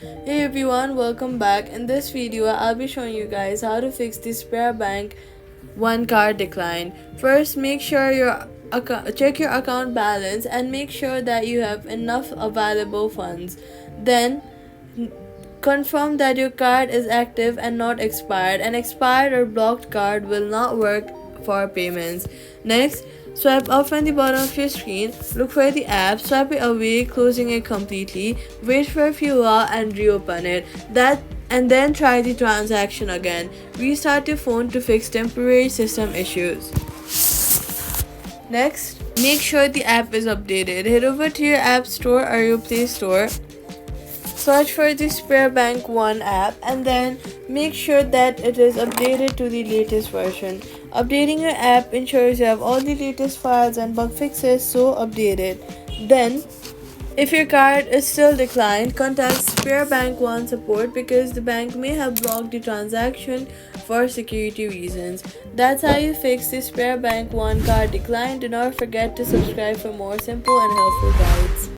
Hey everyone, welcome back. In this video, I'll be showing you guys how to fix the SpareBank one card decline. First, make sure check your account balance and make sure that you have enough available funds. Then, confirm that your card is active and not expired. An expired or blocked card will not work for payments. Next, swipe up from the bottom of your screen, look for the app, swipe it away, closing it completely, wait for a few while and reopen it. And then try the transaction again. Restart your phone to fix temporary system issues. Next, make sure the app is updated. Head over to your App Store or your Play Store. Search for the SpareBank 1 app and then make sure that it is updated to the latest version. Updating your app ensures you have all the latest files and bug fixes, so update it. Then, if your card is still declined, contact SpareBank 1 support because the bank may have blocked the transaction for security reasons. That's how you fix the SpareBank 1 card decline. Do not forget to subscribe for more simple and helpful guides.